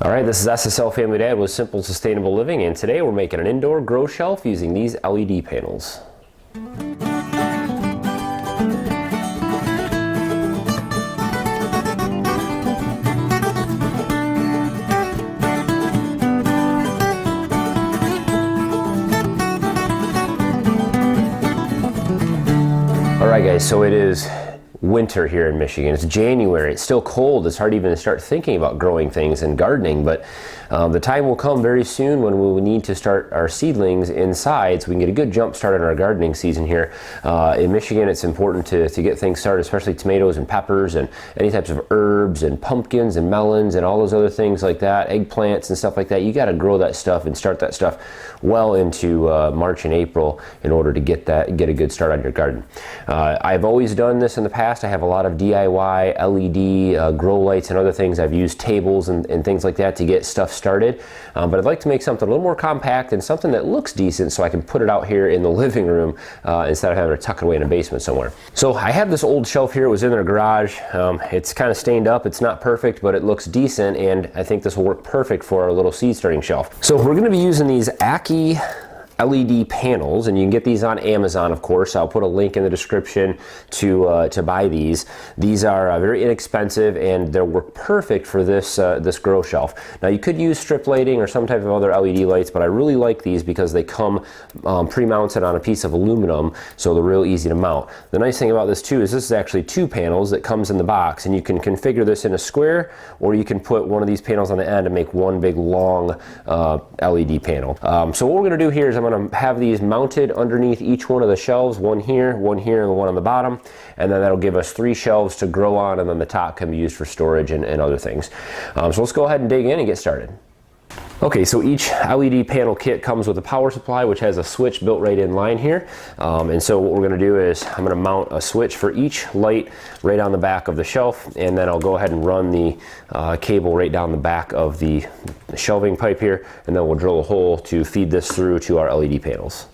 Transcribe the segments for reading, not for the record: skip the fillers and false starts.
All right, this is SSL Family Dad with Simple Sustainable Living, and today we're making an indoor grow shelf using these LED panels. All right guys, so it is winter here in Michigan. It's January. It's still cold. It's hard even to start thinking about growing things and gardening, but the time will come very soon when we will need to start our seedlings inside so we can get a good jump start on our gardening season here. In Michigan, it's important to get things started, especially tomatoes and peppers and any types of herbs and pumpkins and melons and all those other things like that, eggplants and stuff like that. You got to grow that stuff and start that stuff well into March and April in order to get a good start on your garden. I've always done this in the past. I have a lot of DIY LED grow lights and other things. I've used tables and things like that to get stuff started, but I'd like to make something a little more compact and something that looks decent so I can put it out here in the living room instead of having to tuck it away in a basement somewhere. So I have this old shelf here. It was in their garage. It's kind of stained up. It's not perfect, but it looks decent, and I think this will work perfect for our little seed starting shelf. So we're going to be using these ACKE LED panels, and you can get these on Amazon, of course. I'll put a link in the description to buy these. These are very inexpensive, and they'll work perfect for this this grow shelf. Now you could use strip lighting or some type of other LED lights, but I really like these because they come pre-mounted on a piece of aluminum, so they're real easy to mount. The nice thing about this too is this is actually two panels that comes in the box, and you can configure this in a square, or you can put one of these panels on the end and make one big long LED panel. So what we're going to do here is I'm going to have these mounted underneath each one of the shelves, one here, and one on the bottom, and then that'll give us 3 shelves to grow on, and then the top can be used for storage and other things. So let's go ahead and dig in and get started. Okay, so each LED panel kit comes with a power supply, which has a switch built right in line here. And so what we're going to do is I'm going to mount a switch for each light right on the back of the shelf, and then I'll go ahead and run the cable right down the back of the shelving pipe here, and then we'll drill a hole to feed this through to our LED panels.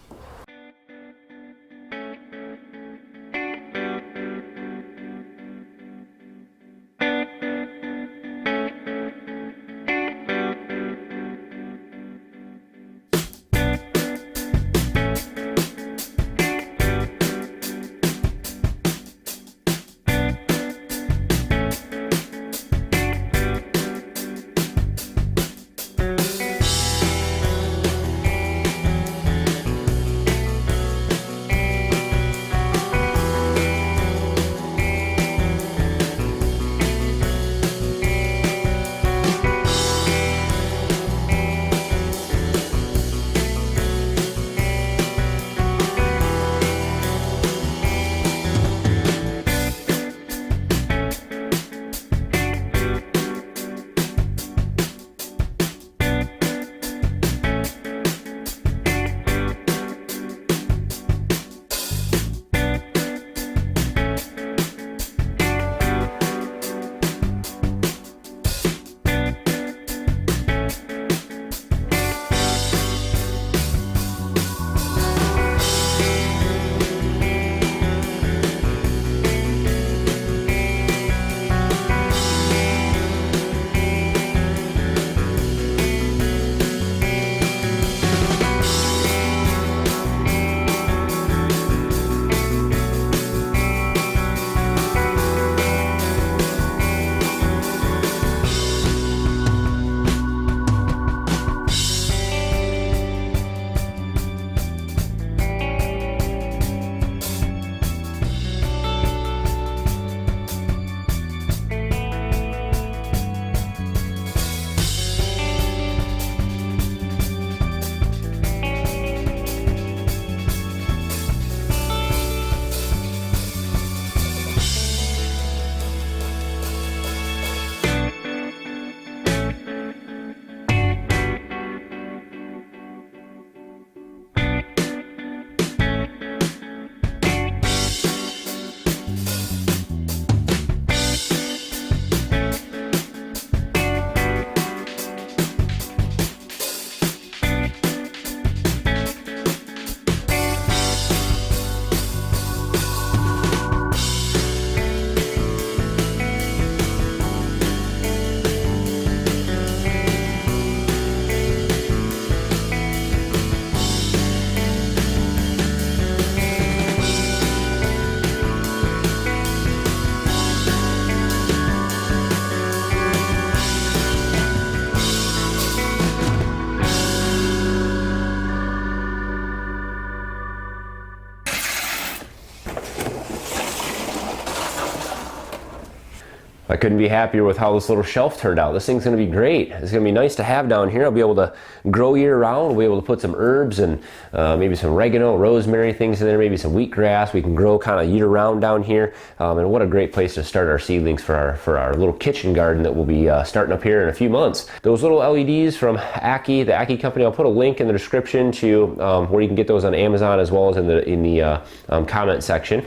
I couldn't be happier with how this little shelf turned out. This thing's gonna be great. It's gonna be nice to have down here. I'll be able to grow year round. We'll be able to put some herbs and maybe some oregano, rosemary, things in there, maybe some wheatgrass. We can grow kind of year round down here. And what a great place to start our seedlings for our little kitchen garden that we'll be starting up here in a few months. Those little LEDs from ACKE, the ACKE company, I'll put a link in the description to where you can get those on Amazon, as well as in the comment section.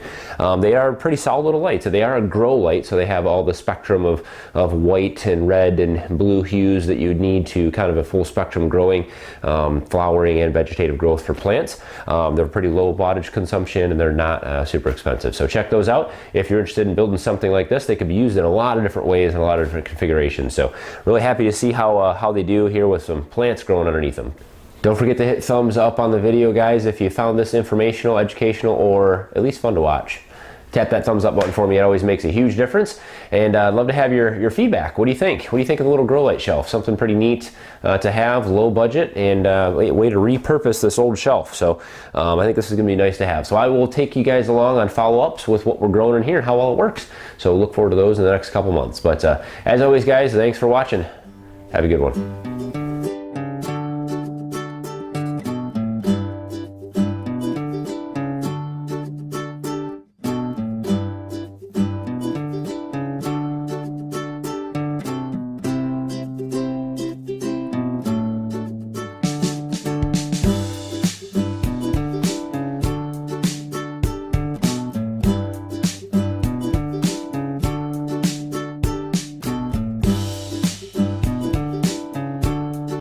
They are pretty solid little lights. So they are a grow light, so they have all the spectrum of white and red and blue hues that you'd need to kind of a full spectrum growing, flowering and vegetative growth for plants. They're pretty low wattage consumption, and they're not super expensive. So check those out. If you're interested in building something like this, they could be used in a lot of different ways and a lot of different configurations. So really happy to see how they do here with some plants growing underneath them. Don't forget to hit thumbs up on the video, guys, if you found this informational, educational, or at least fun to watch. Tap that thumbs up button for me. It always makes a huge difference. And I'd love to have your feedback. What do you think? What do you think of the little grow light shelf? Something pretty neat to have, low budget, and way to repurpose this old shelf. So I think this is gonna be nice to have. So I will take you guys along on follow-ups with what we're growing in here and how well it works. So look forward to those in the next couple months. But as always, guys, thanks for watching. Have a good one.